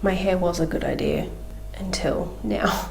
My hair was a good idea until now.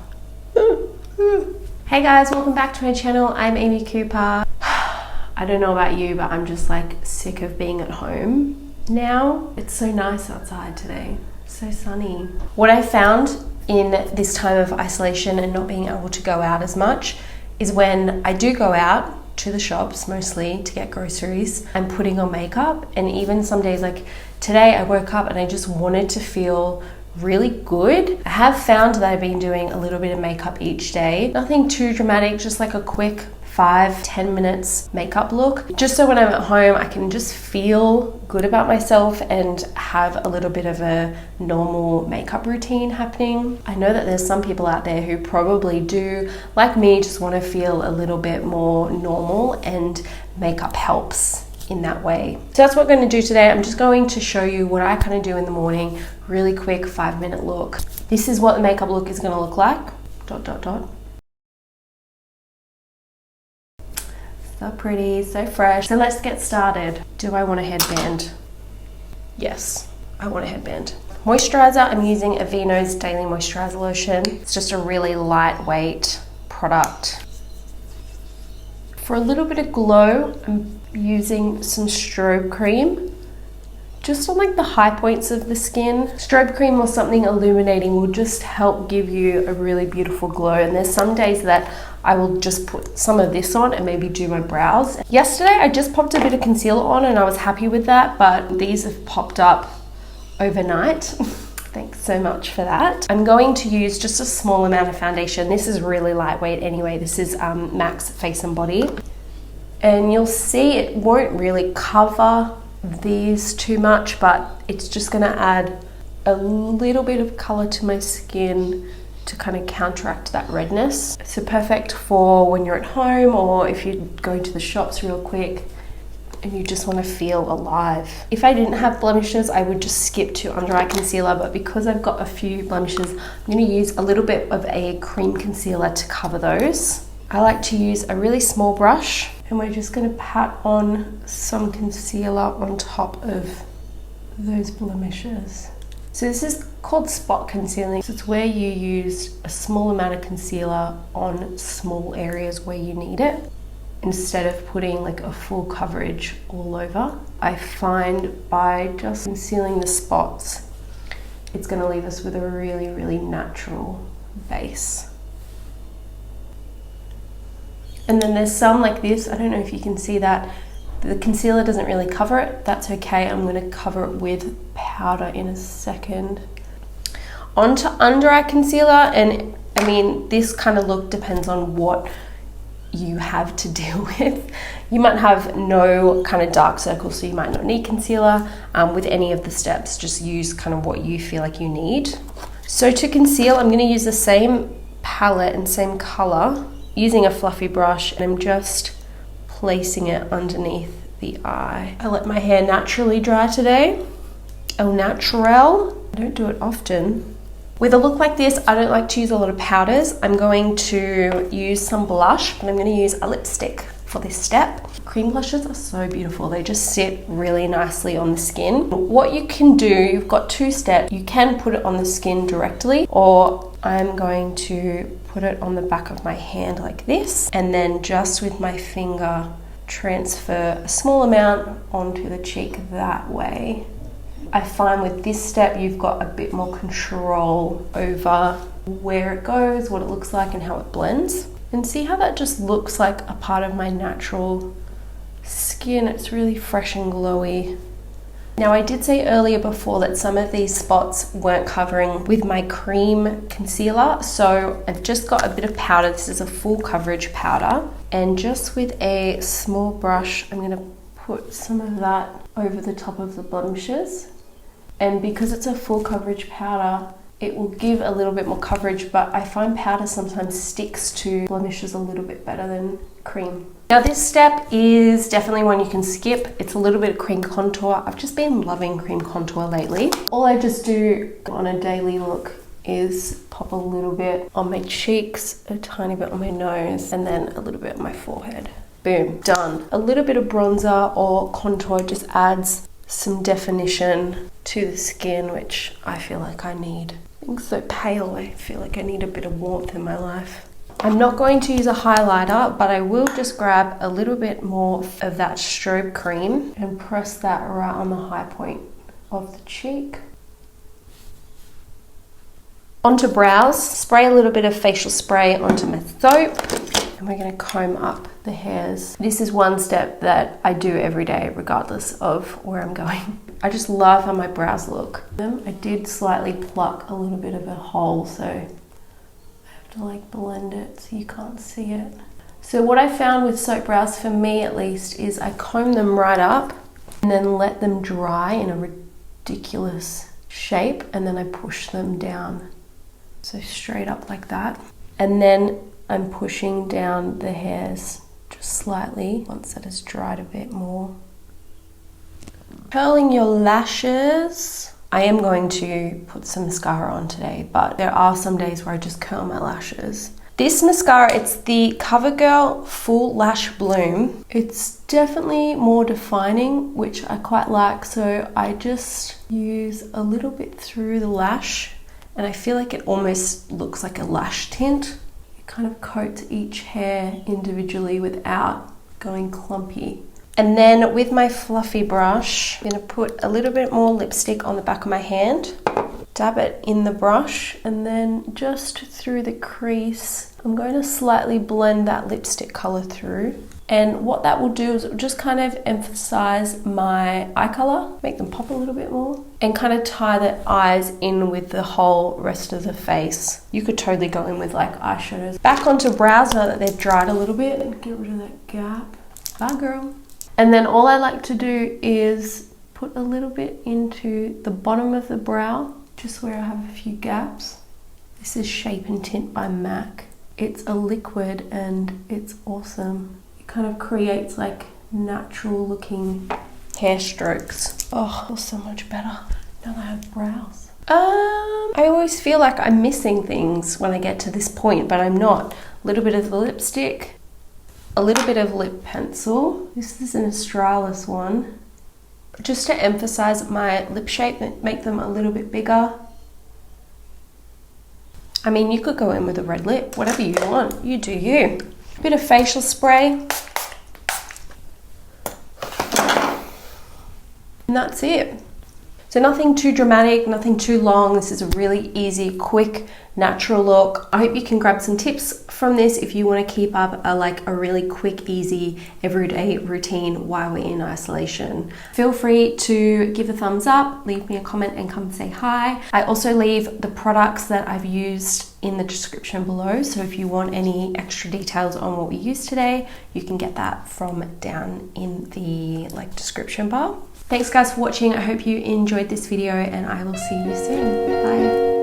Hey guys, welcome back to my channel. I'm Amy Cooper. I don't know about you, but I'm just like sick of being at home now. It's so nice outside today, so sunny. What I found in this time of isolation and not being able to go out as much is when I do go out to the shops, mostly to get groceries, I'm putting on makeup. And even some days, like today, I woke up and I just wanted to feel really good. I have found that I've been doing a little bit of makeup each day. Nothing too dramatic, just like a quick 5-10 minutes makeup look. Just so when I'm at home, I can just feel good about myself and have a little bit of a normal makeup routine happening. I know that there's some people out there who probably do, like me, just want to feel a little bit more normal, and makeup helps in that way. So that's what I'm going to do today. I'm just going to show you what I kind of do in the morning. Really quick 5-minute look. This is what the makeup look is going to look like. ... So pretty, so fresh. So let's get started. Do I want a headband? Yes, I want a headband. Moisturiser, I'm using Aveena's Daily Moisturiser Lotion. It's just a really lightweight product. For a little bit of glow, I'm using some Strobe cream, just on like the high points of the skin. Strobe cream or something illuminating will just help give you a really beautiful glow. And there's some days that I will just put some of this on and maybe do my brows. Yesterday, I just popped a bit of concealer on and I was happy with that, but these have popped up overnight. Thanks so much for that. I'm going to use just a small amount of foundation. This is really lightweight anyway. This is MAC's Face&Body. And you'll see it won't really cover these too much, but it's just gonna add a little bit of color to my skin to kind of counteract that redness. So perfect for when you're at home, or if you go to the shops real quick and you just want to feel alive. If I didn't have blemishes, I would just skip to under eye concealer, but because I've got a few blemishes, I'm going to use a little bit of a cream concealer to cover those. I like to use a really small brush, and we're just going to pat on some concealer on top of those blemishes. So this is called spot concealing. So it's where you use a small amount of concealer on small areas where you need it, instead of putting like a full coverage all over. I find by just concealing the spots, it's going to leave us with a really, really natural base. And then there's some like this, I don't know if you can see that, the concealer doesn't really cover it. That's okay, I'm going to cover it with powder in a second. Onto under eye concealer, and I mean, this kind of look depends on what you have to deal with. You might have no kind of dark circles, so you might not need concealer. With any of the steps, just use kind of what you feel like you need. So to conceal, I'm going to use the same palette and same color, using a fluffy brush, and I'm just placing it underneath the eye. I let my hair naturally dry today. Au naturel. I don't do it often. With a look like this, I don't like to use a lot of powders. I'm going to use some blush, but I'm going to use a lipstick for this step. Cream blushes are so beautiful. They just sit really nicely on the skin. What you can do, you've got 2 steps. You can put it on the skin directly, or I'm going to put it on the back of my hand like this, and then just with my finger transfer a small amount onto the cheek that way. I find with this step you've got a bit more control over where it goes, what it looks like, and how it blends. And see how that just looks like a part of my natural skin. It's really fresh and glowy. Now, I did say earlier before that some of these spots weren't covering with my cream concealer, so I've just got a bit of powder. This is a full coverage powder, and just with a small brush, I'm going to put some of that over the top of the blemishes. And because it's a full coverage powder, it will give a little bit more coverage, but I find powder sometimes sticks to blemishes a little bit better than cream. Now this step is definitely one you can skip. It's a little bit of cream contour. I've just been loving cream contour lately. All I just do on a daily look is pop a little bit on my cheeks, a tiny bit on my nose, and then a little bit on my forehead. Boom, done. A little bit of bronzer or contour just adds some definition to the skin, which I feel like I need. Being so pale, I feel like I need a bit of warmth in my life. I'm not going to use a highlighter, but I will just grab a little bit more of that Strobe cream and press that right on the high point of the cheek. Onto brows, spray a little bit of facial spray onto my soap, and we're going to comb up the hairs. This is one step that I do every day regardless of where I'm going. I just love how my brows look. I did slightly pluck a little bit of a hole, so I have to like blend it so you can't see it. So what I found with soap brows, for me at least, is I comb them right up and then let them dry in a ridiculous shape, and then I push them down. So straight up like that. And then I'm pushing down the hairs just slightly once that has dried a bit more. Curling your lashes. I am going to put some mascara on today, but there are some days where I just curl my lashes. This mascara, it's the CoverGirl Full Lash Bloom. It's definitely more defining, which I quite like, so I just use a little bit through the lash, and I feel like it almost looks like a lash tint. It kind of coats each hair individually without going clumpy. And then with my fluffy brush, I'm gonna put a little bit more lipstick on the back of my hand, dab it in the brush, and then just through the crease, I'm going to slightly blend that lipstick color through. And what that will do is it will just kind of emphasize my eye color, make them pop a little bit more, and kind of tie the eyes in with the whole rest of the face. You could totally go in with like eyeshadows. Back onto brows now that they've dried a little bit, and get rid of that gap. Bye girl. And then all I like to do is put a little bit into the bottom of the brow, just where I have a few gaps. This is Shape&Tint by MAC. It's a liquid and it's awesome. Kind of creates like natural looking hair strokes. Oh, feels so much better now that I have brows. I always feel like I'm missing things when I get to this point, but I'm not. A little bit of the lipstick, a little bit of lip pencil. This is an Australis one. Just to emphasize my lip shape and make them a little bit bigger. I mean, you could go in with a red lip, whatever you want. You do you. Bit of facial spray. And that's it. So nothing too dramatic, nothing too long. This is a really easy, quick, natural look. I hope you can grab some tips from this if you want to keep up a really quick, easy, everyday routine while we're in isolation. Feel free to give a thumbs up, leave me a comment and come say hi. I also leave the products that I've used in the description below, so if you want any extra details on what we used today, you can get that from down in the description bar. Thanks guys for watching. I hope you enjoyed this video and I will see you soon. Bye.